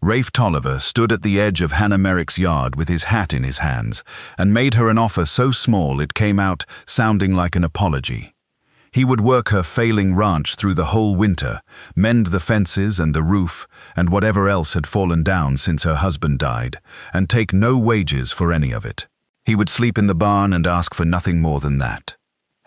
Rafe Tolliver stood at the edge of Hannah Merrick's yard with his hat in his hands and made her an offer so small it came out sounding like an apology. He would work her failing ranch through the whole winter, mend the fences and the roof and whatever else had fallen down since her husband died, and take no wages for any of it. He would sleep in the barn and ask for nothing more than that.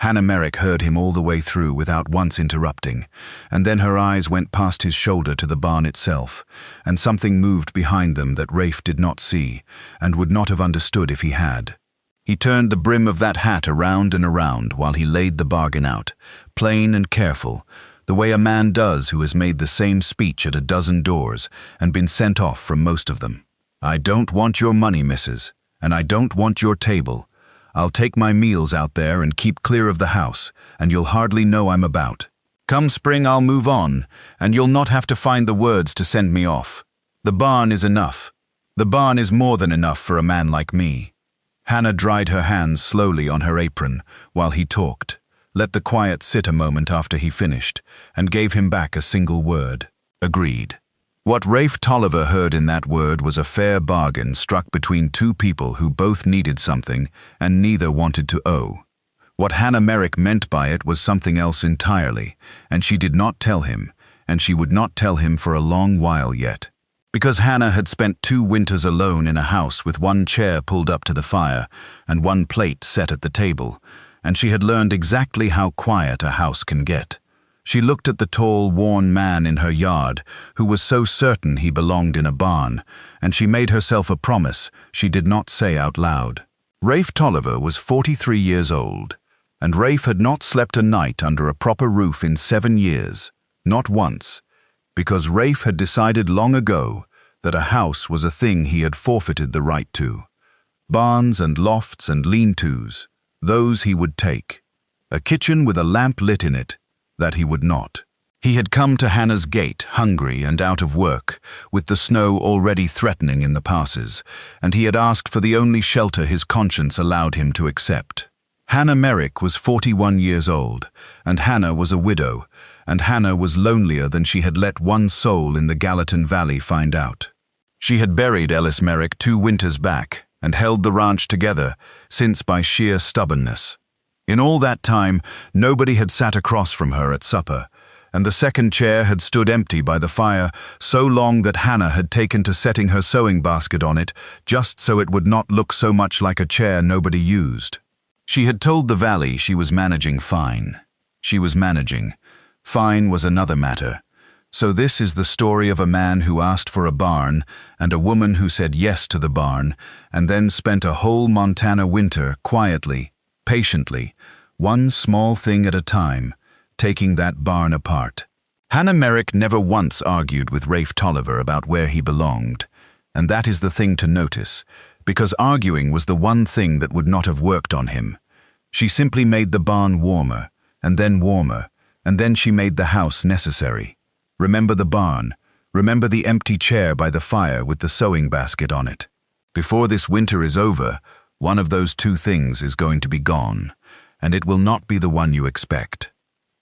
Hannah Merrick heard him all the way through without once interrupting, and then her eyes went past his shoulder to the barn itself, and something moved behind them that Rafe did not see, and would not have understood if he had. He turned the brim of that hat around and around while he laid the bargain out, plain and careful, the way a man does who has made the same speech at a dozen doors and been sent off from most of them. "I don't want your money, missus, and I don't want your table. I'll take my meals out there and keep clear of the house, and you'll hardly know I'm about. Come spring I'll move on, and you'll not have to find the words to send me off. The barn is enough. The barn is more than enough for a man like me." Hannah dried her hands slowly on her apron while he talked, let the quiet sit a moment after he finished, and gave him back a single word: agreed. What Rafe Tolliver heard in that word was a fair bargain struck between two people who both needed something and neither wanted to owe. What Hannah Merrick meant by it was something else entirely, and she did not tell him, and she would not tell him for a long while yet. Because Hannah had spent 2 winters alone in a house with one chair pulled up to the fire and one plate set at the table, and she had learned exactly how quiet a house can get. She looked at the tall, worn man in her yard who was so certain he belonged in a barn, and she made herself a promise she did not say out loud. Rafe Tolliver was 43 years old, and Rafe had not slept a night under a proper roof in 7 years, not once, because Rafe had decided long ago that a house was a thing he had forfeited the right to. Barns and lofts and lean-tos, those he would take. A kitchen with a lamp lit in it, that he would not. He had come to Hannah's gate, hungry and out of work, with the snow already threatening in the passes, and he had asked for the only shelter his conscience allowed him to accept. Hannah Merrick was 41 years old, and Hannah was a widow, and Hannah was lonelier than she had let one soul in the Gallatin Valley find out. She had buried Ellis Merrick 2 winters back, and held the ranch together, since by sheer stubbornness. In all that time, nobody had sat across from her at supper, and the second chair had stood empty by the fire so long that Hannah had taken to setting her sewing basket on it just so it would not look so much like a chair nobody used. She had told the valley she was managing fine. She was managing. Fine was another matter. So this is the story of a man who asked for a barn and a woman who said yes to the barn and then spent a whole Montana winter quietly, patiently, one small thing at a time, taking that barn apart. Hannah Merrick never once argued with Rafe Tolliver about where he belonged, and that is the thing to notice, because arguing was the one thing that would not have worked on him. She simply made the barn warmer, and then she made the house necessary. Remember the barn, remember the empty chair by the fire with the sewing basket on it. Before this winter is over, one of those 2 things is going to be gone, and it will not be the one you expect.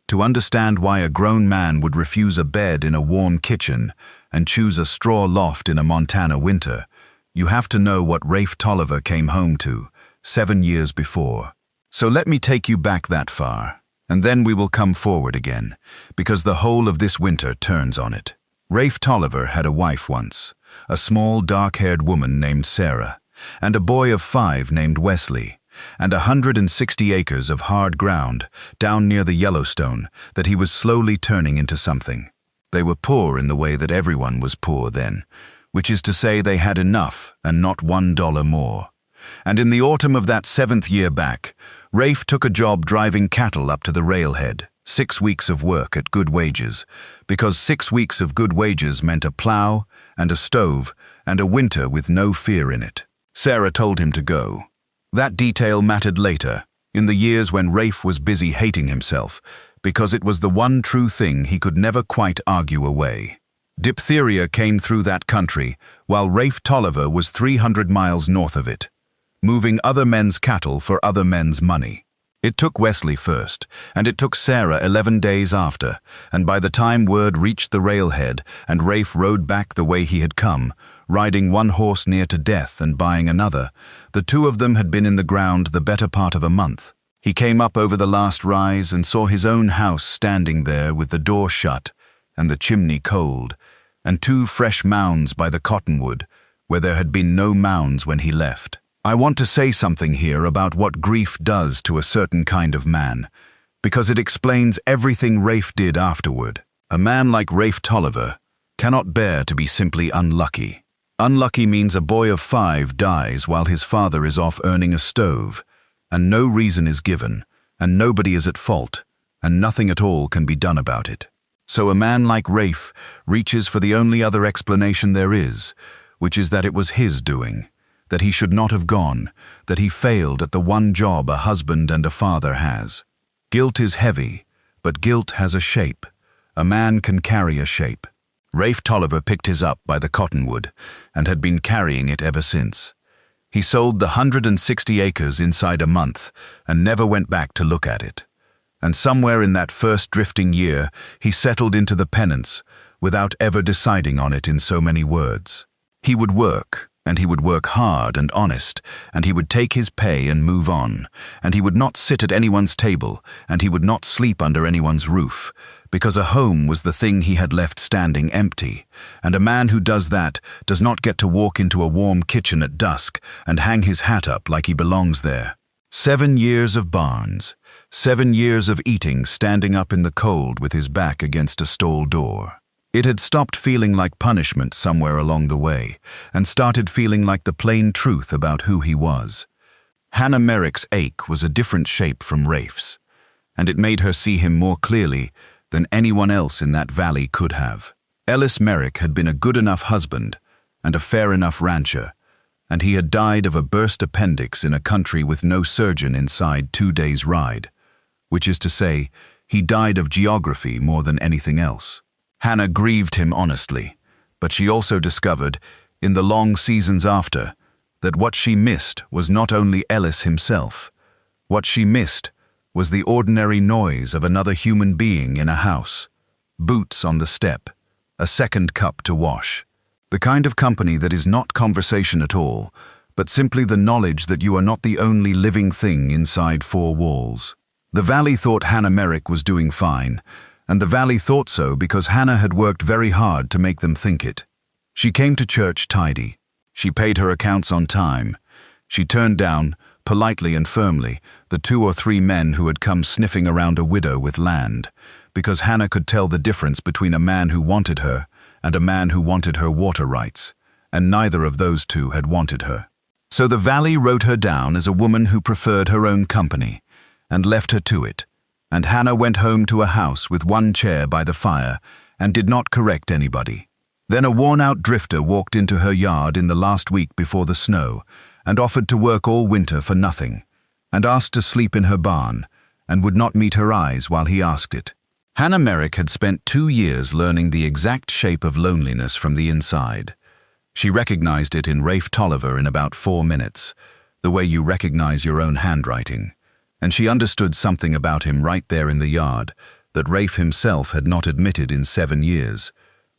To understand why a grown man would refuse a bed in a warm kitchen and choose a straw loft in a Montana winter, you have to know what Rafe Tolliver came home to 7 years before. So let me take you back that far, and then we will come forward again, because the whole of this winter turns on it. Rafe Tolliver had a wife once, a small dark-haired woman named Sarah, and a boy of 5 named Wesley, and 160 acres of hard ground down near the Yellowstone that he was slowly turning into something. They were poor in the way that everyone was poor then, which is to say they had enough and not $1 more. And in the autumn of that 7th year back, Rafe took a job driving cattle up to the railhead, 6 weeks of work at good wages, because 6 weeks of good wages meant a plow and a stove and a winter with no fear in it. Sarah told him to go. That detail mattered later, in the years when Rafe was busy hating himself, because it was the one true thing he could never quite argue away. Diphtheria came through that country, while Rafe Tolliver was 300 miles north of it, moving other men's cattle for other men's money. It took Wesley first, and it took Sarah 11 days after, and by the time word reached the railhead and Rafe rode back the way he had come, riding one horse near to death and buying another, the two of them had been in the ground the better part of a month. He came up over the last rise and saw his own house standing there with the door shut and the chimney cold, and two fresh mounds by the cottonwood, where there had been no mounds when he left. I want to say something here about what grief does to a certain kind of man, because it explains everything Rafe did afterward. A man like Rafe Tolliver cannot bear to be simply unlucky. Unlucky means a boy of 5 dies while his father is off earning a stove, and no reason is given, and nobody is at fault, and nothing at all can be done about it. So a man like Rafe reaches for the only other explanation there is, which is that it was his doing, that he should not have gone, that he failed at the one job a husband and a father has. Guilt is heavy, but guilt has a shape. A man can carry a shape. Rafe Tolliver picked his up by the cottonwood and had been carrying it ever since. He sold the 160 acres inside a month and never went back to look at it. And somewhere in that first drifting year, he settled into the penance without ever deciding on it in so many words. He would work, and he would work hard and honest, and he would take his pay and move on, and he would not sit at anyone's table, and he would not sleep under anyone's roof, because a home was the thing he had left standing empty, and a man who does that does not get to walk into a warm kitchen at dusk and hang his hat up like he belongs there. 7 years of barns, 7 years of eating standing up in the cold with his back against a stall door. It had stopped feeling like punishment somewhere along the way, and started feeling like the plain truth about who he was. Hannah Merrick's ache was a different shape from Rafe's, and it made her see him more clearly than anyone else in that valley could have. Ellis Merrick had been a good enough husband and a fair enough rancher, and he had died of a burst appendix in a country with no surgeon inside 2 days' ride, which is to say, he died of geography more than anything else. Hannah grieved him honestly, but she also discovered, in the long seasons after, that what she missed was not only Ellis himself. What she missed was the ordinary noise of another human being in a house, boots on the step, a second cup to wash. The kind of company that is not conversation at all, but simply the knowledge that you are not the only living thing inside 4 walls. The valley thought Hannah Merrick was doing fine, and the valley thought so because Hannah had worked very hard to make them think it. She came to church tidy. She paid her accounts on time. She turned down, politely and firmly, the 2 or 3 men who had come sniffing around a widow with land, because Hannah could tell the difference between a man who wanted her and a man who wanted her water rights, and neither of those 2 had wanted her. So the valley wrote her down as a woman who preferred her own company, and left her to it, and Hannah went home to a house with 1 chair by the fire and did not correct anybody. Then a worn-out drifter walked into her yard in the last week before the snow and offered to work all winter for nothing, and asked to sleep in her barn, and would not meet her eyes while he asked it. Hannah Merrick had spent 2 years learning the exact shape of loneliness from the inside. She recognized it in Rafe Tolliver in about 4 minutes, the way you recognize your own handwriting. And she understood something about him right there in the yard that Rafe himself had not admitted in 7 years,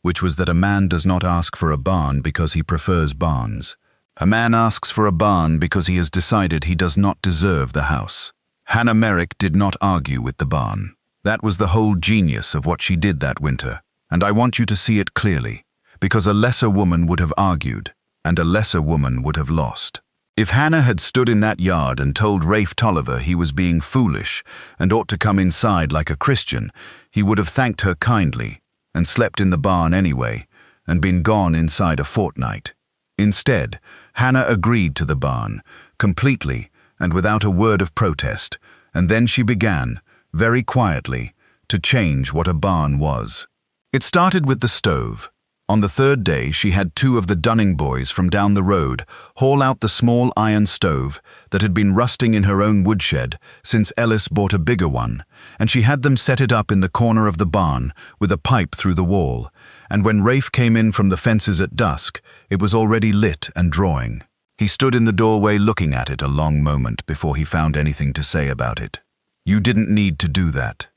which was that a man does not ask for a barn because he prefers barns. A man asks for a barn because he has decided he does not deserve the house. Hannah Merrick did not argue with the barn. That was the whole genius of what she did that winter, and I want you to see it clearly, because a lesser woman would have argued, and a lesser woman would have lost. If Hannah had stood in that yard and told Rafe Tolliver he was being foolish and ought to come inside like a Christian, he would have thanked her kindly and slept in the barn anyway and been gone inside a fortnight. Instead, Hannah agreed to the barn, completely and without a word of protest, and then she began, very quietly, to change what a barn was. It started with the stove. On the 3rd day, she had 2 of the Dunning boys from down the road haul out the small iron stove that had been rusting in her own woodshed since Ellis bought a bigger one, and she had them set it up in the corner of the barn with a pipe through the wall, and when Rafe came in from the fences at dusk, it was already lit and drawing. He stood in the doorway looking at it a long moment before he found anything to say about it. You didn't need to do that."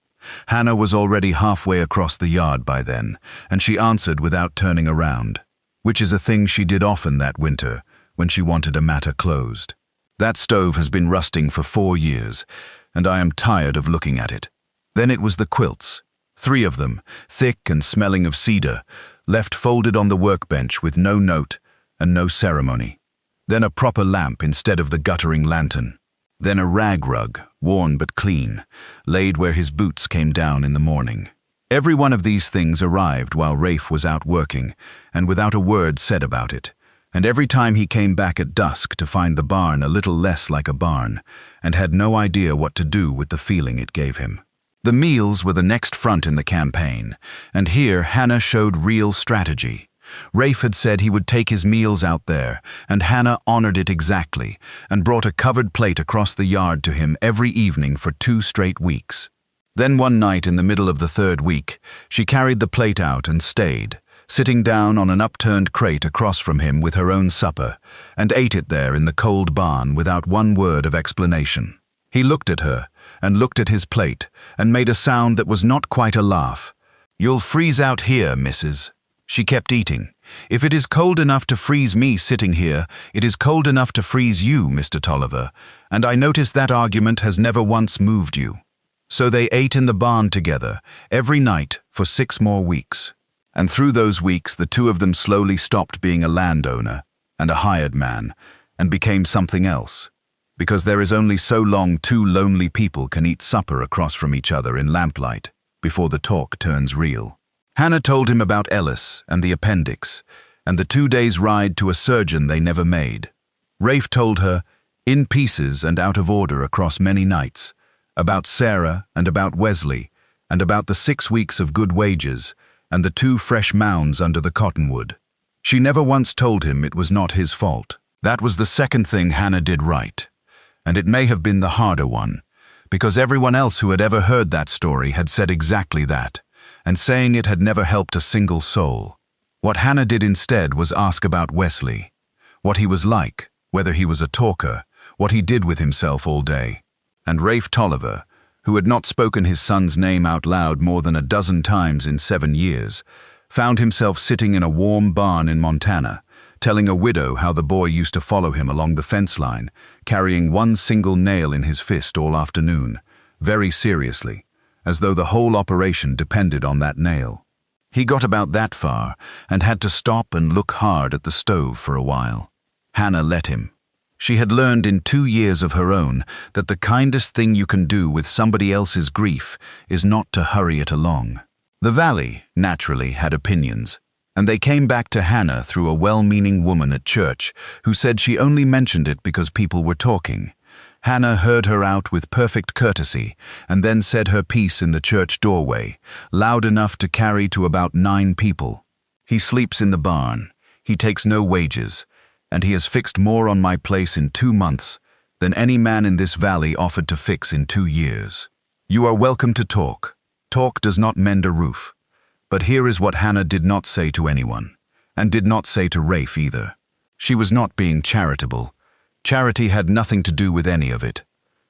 Hannah was already halfway across the yard by then, and she answered without turning around, which is a thing she did often that winter when she wanted a matter closed. "That stove has been rusting for 4 years, and I am tired of looking at it." Then it was the quilts, 3 of them, thick and smelling of cedar, left folded on the workbench with no note and no ceremony. Then a proper lamp instead of the guttering lantern. Then a rag rug, worn but clean, laid where his boots came down in the morning. Every one of these things arrived while Rafe was out working, and without a word said about it. And every time he came back at dusk to find the barn a little less like a barn, and had no idea what to do with the feeling it gave him. The meals were the next front in the campaign, and here Hannah showed real strategy. Rafe had said he would take his meals out there, and Hannah honored it exactly, and brought a covered plate across the yard to him every evening for 2 straight weeks. Then one night in the middle of the 3rd week, she carried the plate out and stayed, sitting down on an upturned crate across from him with her own supper, and ate it there in the cold barn without one word of explanation. He looked at her, and looked at his plate, and made a sound that was not quite a laugh. "You'll freeze out here, missus." She kept eating. "If it is cold enough to freeze me sitting here, it is cold enough to freeze you, Mr. Tolliver, and I notice that argument has never once moved you." So they ate in the barn together, every night, for 6 more weeks. And through those weeks, the 2 of them slowly stopped being a landowner and a hired man, and became something else. Because there is only so long 2 lonely people can eat supper across from each other in lamplight, before the talk turns real. Hannah told him about Ellis and the appendix, and the 2 days' ride to a surgeon they never made. Rafe told her, in pieces and out of order across many nights, about Sarah and about Wesley, and about the 6 weeks of good wages, and the 2 fresh mounds under the cottonwood. She never once told him it was not his fault. That was the second thing Hannah did right, and it may have been the harder one, because everyone else who had ever heard that story had said exactly that, and saying it had never helped a single soul. What Hannah did instead was ask about Wesley, what he was like, whether he was a talker, what he did with himself all day. And Rafe Tolliver, who had not spoken his son's name out loud more than a dozen times in 7 years, found himself sitting in a warm barn in Montana, telling a widow how the boy used to follow him along the fence line, carrying one single nail in his fist all afternoon, very seriously, as though the whole operation depended on that nail. He got about that far and had to stop and look hard at the stove for a while. Hannah let him. She had learned in 2 years of her own that the kindest thing you can do with somebody else's grief is not to hurry it along. The Valley, naturally, had opinions, and they came back to Hannah through a well-meaning woman at church who said she only mentioned it because people were talking. Hannah heard her out with perfect courtesy and then said her piece in the church doorway, loud enough to carry to about 9 people. "He sleeps in the barn, he takes no wages, and he has fixed more on my place in 2 months than any man in this valley offered to fix in 2 years. You are welcome to talk. Talk does not mend a roof." But here is what Hannah did not say to anyone, and did not say to Rafe either. She was not being charitable. Charity had nothing to do with any of it.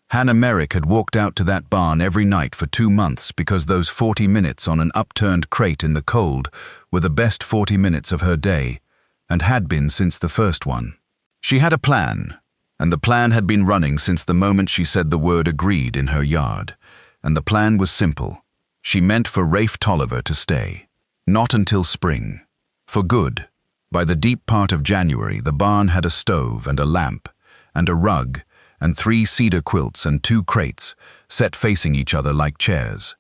Hannah Merrick had walked out to that barn every night for 2 months because those 40 minutes on an upturned crate in the cold were the best 40 minutes of her day, and had been since the first one. She had a plan, and the plan had been running since the moment she said the word agreed in her yard, and the plan was simple. She meant for Rafe Tolliver to stay. Not until spring. For good. By the deep part of January, the barn had a stove and a lamp, and a rug, and 3 cedar quilts and 2 crates, set facing each other like chairs.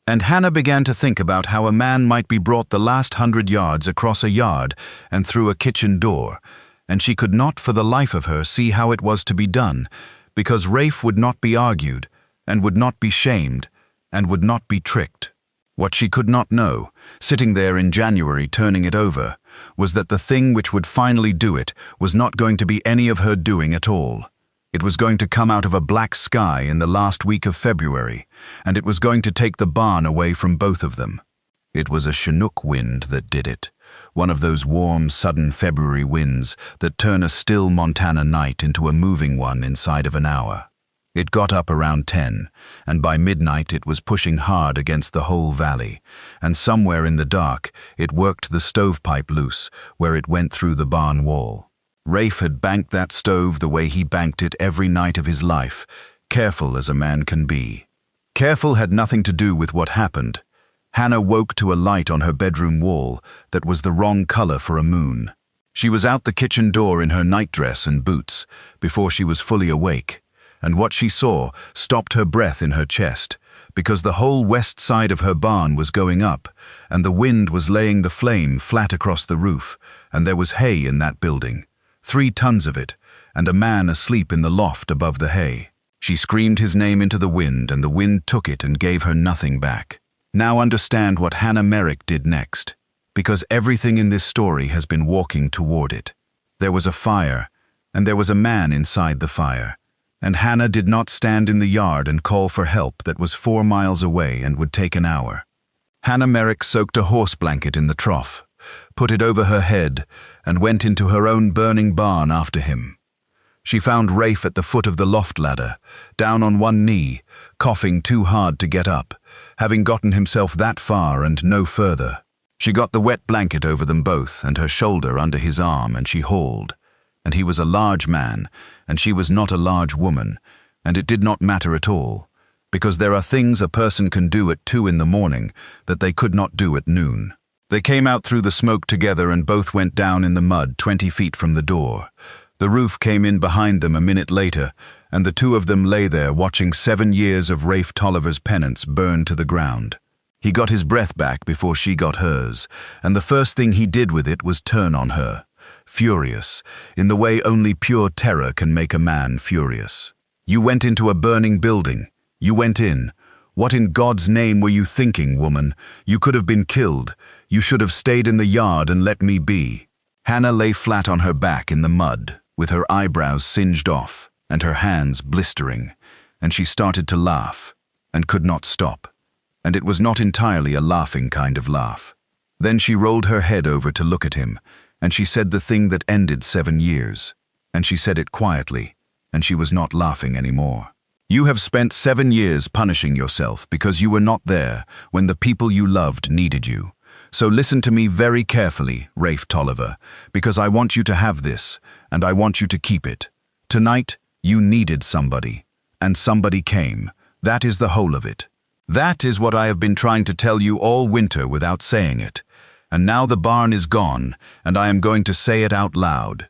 And Hannah began to think about how a man might be brought the last 100 yards across a yard and through a kitchen door, and she could not for the life of her see how it was to be done, because Rafe would not be argued, and would not be shamed, and would not be tricked. What she could not know, sitting there in January turning it over, was that the thing which would finally do it was not going to be any of her doing at all. It was going to come out of a black sky in the last week of February, and it was going to take the barn away from both of them. It was a Chinook wind that did it, one of those warm, sudden February winds that turn a still Montana night into a moving one inside of an hour. It got up around 10, and by midnight it was pushing hard against the whole valley, and somewhere in the dark it worked the stovepipe loose, where it went through the barn wall. Rafe had banked that stove the way he banked it every night of his life, careful as a man can be. Careful had nothing to do with what happened. Hannah woke to a light on her bedroom wall that was the wrong color for a moon. She was out the kitchen door in her nightdress and boots before she was fully awake, and what she saw stopped her breath in her chest, because the whole west side of her barn was going up, and the wind was laying the flame flat across the roof, and there was hay in that building, 3 tons of it, and a man asleep in the loft above the hay. She screamed his name into the wind, and the wind took it and gave her nothing back. Now understand what Hannah Merrick did next, because everything in this story has been walking toward it. There was a fire, and there was a man inside the fire, and Hannah did not stand in the yard and call for help that was 4 miles away and would take an hour. Hannah Merrick soaked a horse blanket in the trough, put it over her head, and went into her own burning barn after him. She found Rafe at the foot of the loft ladder, down on one knee, coughing too hard to get up, having gotten himself that far and no further. She got the wet blanket over them both and her shoulder under his arm, and she hauled. And he was a large man, and she was not a large woman, and it did not matter at all, because there are things a person can do at 2 in the morning that they could not do at noon. They came out through the smoke together and both went down in the mud 20 feet from the door. The roof came in behind them a minute later, and the 2 of them lay there watching 7 years of Rafe Tolliver's penance burn to the ground. He got his breath back before she got hers, and the first thing he did with it was turn on her. Furious, in the way only pure terror can make a man furious. You went into a burning building. You went in. What in God's name were you thinking, woman? You could have been killed. You should have stayed in the yard and let me be. Hannah lay flat on her back in the mud, with her eyebrows singed off and her hands blistering, and she started to laugh, and could not stop. And it was not entirely a laughing kind of laugh. Then she rolled her head over to look at him, and she said the thing that ended 7 years, and she said it quietly, and she was not laughing anymore. You have spent 7 years punishing yourself because you were not there when the people you loved needed you. So listen to me very carefully, Rafe Tolliver, because I want you to have this, and I want you to keep it. Tonight, you needed somebody, and somebody came. That is the whole of it. That is what I have been trying to tell you all winter without saying it. And now the barn is gone, and I am going to say it out loud.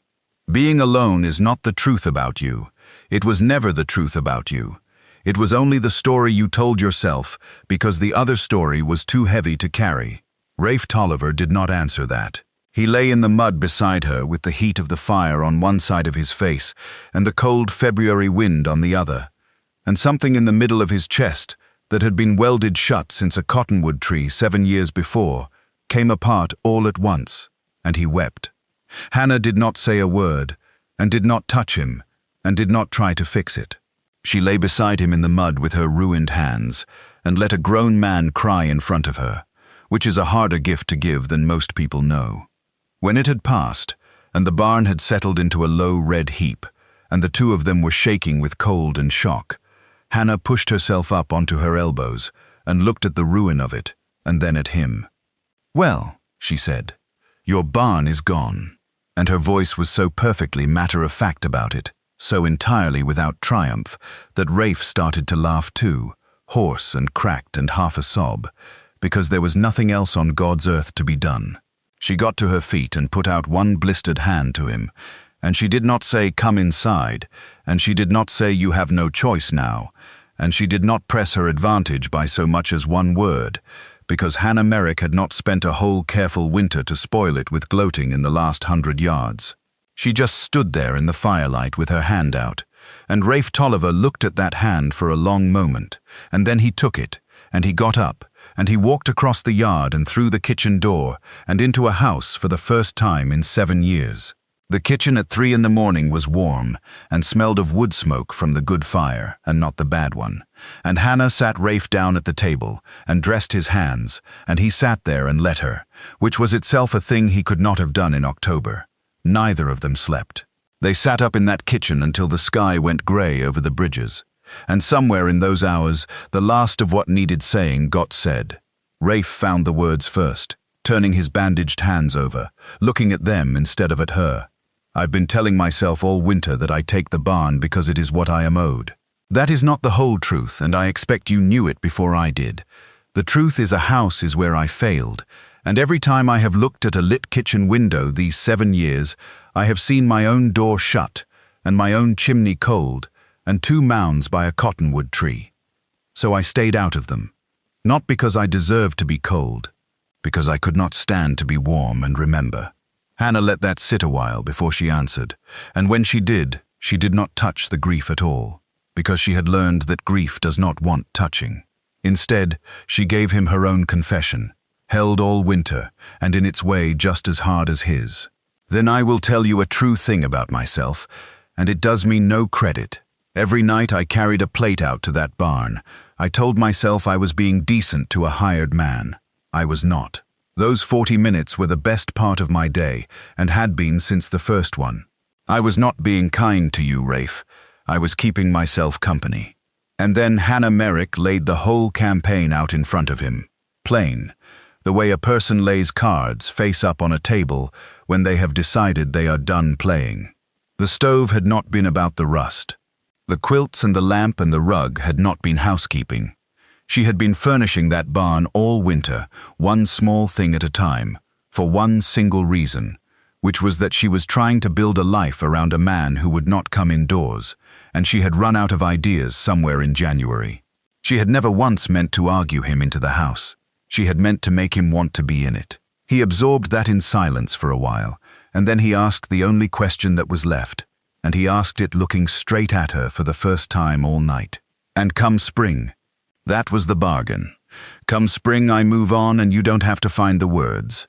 Being alone is not the truth about you. It was never the truth about you. It was only the story you told yourself, because the other story was too heavy to carry. Rafe Tolliver did not answer that. He lay in the mud beside her with the heat of the fire on one side of his face and the cold February wind on the other, and something in the middle of his chest that had been welded shut since a cottonwood tree 7 years before came apart all at once, and he wept. Hannah did not say a word, and did not touch him, and did not try to fix it. She lay beside him in the mud with her ruined hands, and let a grown man cry in front of her, which is a harder gift to give than most people know. When it had passed, and the barn had settled into a low red heap, and the 2 of them were shaking with cold and shock, Hannah pushed herself up onto her elbows, and looked at the ruin of it, and then at him. "Well," she said, "your barn is gone." And her voice was so perfectly matter-of-fact about it, so entirely without triumph, that Rafe started to laugh too, hoarse and cracked and half a sob, because there was nothing else on God's earth to be done. She got to her feet and put out one blistered hand to him, and she did not say, "Come inside," and she did not say, "You have no choice now," and she did not press her advantage by so much as one word, because Hannah Merrick had not spent a whole careful winter to spoil it with gloating in the last 100 yards. She just stood there in the firelight with her hand out, and Rafe Tolliver looked at that hand for a long moment, and then he took it, and he got up, and he walked across the yard and through the kitchen door, and into a house for the first time in 7 years. The kitchen at 3 in the morning was warm, and smelled of wood smoke from the good fire, and not the bad one. And Hannah sat Rafe down at the table, and dressed his hands, and he sat there and let her, which was itself a thing he could not have done in October. Neither of them slept. They sat up in that kitchen until the sky went grey over the bridges. And somewhere in those hours, the last of what needed saying got said. Rafe found the words first, turning his bandaged hands over, looking at them instead of at her. I've been telling myself all winter that I take the barn because it is what I am owed. That is not the whole truth, and I expect you knew it before I did. The truth is a house is where I failed, and every time I have looked at a lit kitchen window these 7 years, I have seen my own door shut, and my own chimney cold, and 2 mounds by a cottonwood tree. So I stayed out of them, not because I deserved to be cold, because I could not stand to be warm and remember. Hannah let that sit a while before she answered, and when she did not touch the grief at all, because she had learned that grief does not want touching. Instead, she gave him her own confession, held all winter, and in its way just as hard as his. Then I will tell you a true thing about myself, and it does me no credit. Every night I carried a plate out to that barn. I told myself I was being decent to a hired man. I was not. Those 40 minutes were the best part of my day, and had been since the first one. I was not being kind to you, Rafe. I was keeping myself company. And then Hannah Merrick laid the whole campaign out in front of him. Plain. The way a person lays cards face up on a table when they have decided they are done playing. The stove had not been about the rust. The quilts and the lamp and the rug had not been housekeeping. She had been furnishing that barn all winter, one small thing at a time, for one single reason, which was that she was trying to build a life around a man who would not come indoors, and she had run out of ideas somewhere in January. She had never once meant to argue him into the house. She had meant to make him want to be in it. He absorbed that in silence for a while, and then he asked the only question that was left, and he asked it looking straight at her for the first time all night. And come spring. That was the bargain. Come spring I move on and you don't have to find the words.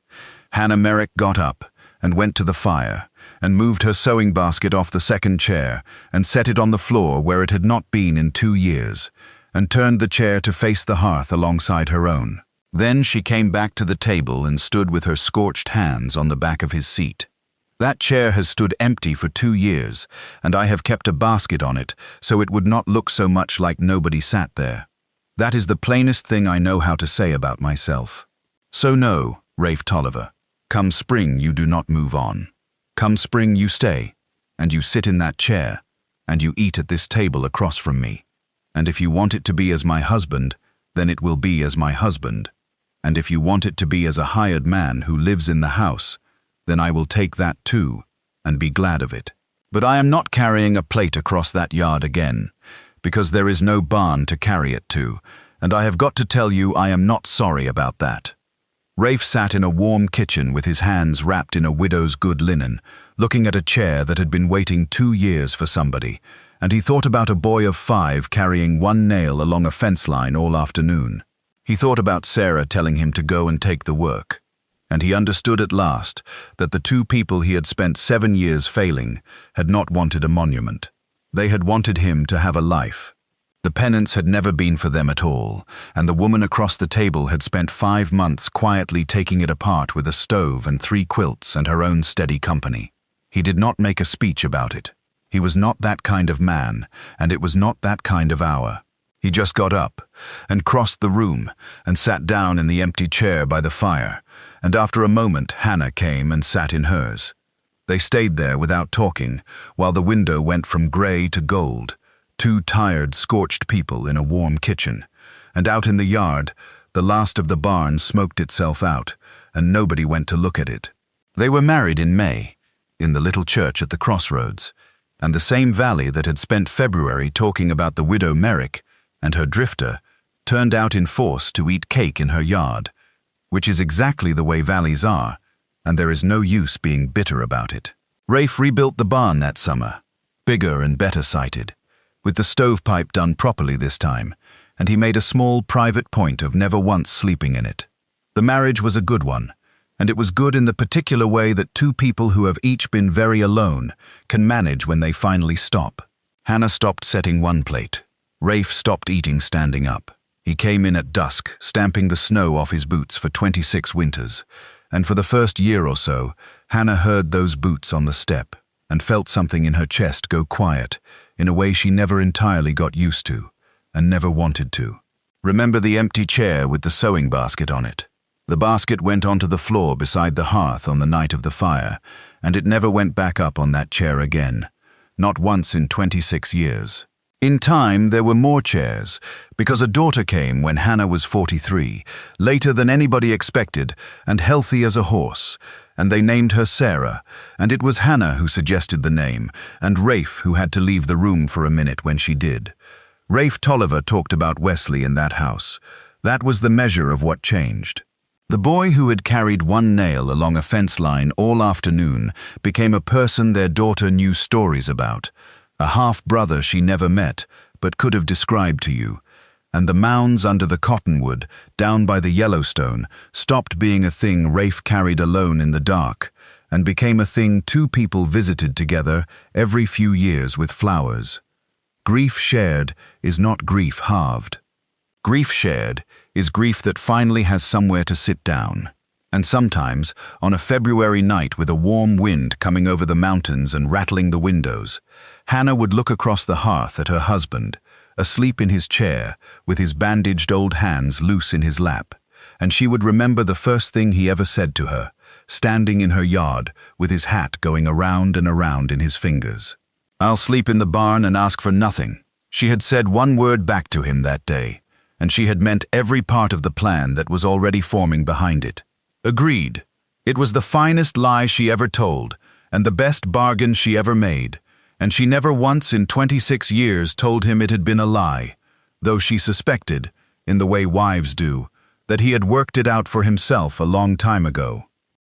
Hannah Merrick got up and went to the fire and moved her sewing basket off the second chair and set it on the floor where it had not been in 2 years, and turned the chair to face the hearth alongside her own. Then she came back to the table and stood with her scorched hands on the back of his seat. That chair has stood empty for 2 years, and I have kept a basket on it so it would not look so much like nobody sat there. That is the plainest thing I know how to say about myself. So no, Rafe Tolliver, come spring you do not move on. Come spring you stay, and you sit in that chair, and you eat at this table across from me. And if you want it to be as my husband, then it will be as my husband. And if you want it to be as a hired man who lives in the house, then I will take that too, and be glad of it. But I am not carrying a plate across that yard again, because there is no barn to carry it to, and I have got to tell you I am not sorry about that. Rafe sat in a warm kitchen with his hands wrapped in a widow's good linen, looking at a chair that had been waiting 2 years for somebody, and he thought about a boy of 5 carrying 1 nail along a fence line all afternoon. He thought about Sarah telling him to go and take the work. And he understood at last that the 2 people he had spent 7 years failing had not wanted a monument. They had wanted him to have a life. The penance had never been for them at all, and the woman across the table had spent 5 months quietly taking it apart with a stove and 3 quilts and her own steady company. He did not make a speech about it. He was not that kind of man, and it was not that kind of hour. He just got up and crossed the room and sat down in the empty chair by the fire, and after a moment Hannah came and sat in hers. They stayed there without talking, while the window went from grey to gold, 2 tired, scorched people in a warm kitchen, and out in the yard, the last of the barn smoked itself out, and nobody went to look at it. They were married in May, in the little church at the crossroads, and the same valley that had spent February talking about the widow Merrick and her drifter turned out in force to eat cake in her yard, which is exactly the way valleys are, and there is no use being bitter about it. Rafe rebuilt the barn that summer, bigger and better sited, with the stovepipe done properly this time, and he made a small private point of never once sleeping in it. The marriage was a good one, and it was good in the particular way that 2 people who have each been very alone can manage when they finally stop. Hannah stopped setting 1 plate. Rafe stopped eating standing up. He came in at dusk, stamping the snow off his boots for 26 winters, and for the first year or so, Hannah heard those boots on the step and felt something in her chest go quiet, in a way she never entirely got used to, and never wanted to. Remember the empty chair with the sewing basket on it? The basket went onto the floor beside the hearth on the night of the fire, and it never went back up on that chair again, not once in 26 years. In time, there were more chairs, because a daughter came when Hannah was 43, later than anybody expected, and healthy as a horse, and they named her Sarah, and it was Hannah who suggested the name, and Rafe who had to leave the room for a minute when she did. Rafe Tolliver talked about Wesley in that house. That was the measure of what changed. The boy who had carried one nail along a fence line all afternoon became a person their daughter knew stories about, a half-brother she never met but could have described to you, and the mounds under the cottonwood, down by the Yellowstone, stopped being a thing Rafe carried alone in the dark, and became a thing two people visited together every few years with flowers. Grief shared is not grief halved. Grief shared is grief that finally has somewhere to sit down. And sometimes, on a February night with a warm wind coming over the mountains and rattling the windows, Hannah would look across the hearth at her husband, asleep in his chair, with his bandaged old hands loose in his lap, and she would remember the first thing he ever said to her, standing in her yard with his hat going around and around in his fingers. "I'll sleep in the barn and ask for nothing." She had said one word back to him that day, and she had meant every part of the plan that was already forming behind it. Agreed. It was the finest lie she ever told, and the best bargain she ever made, and she never once in 26 years told him it had been a lie, though she suspected, in the way wives do, that he had worked it out for himself a long time ago.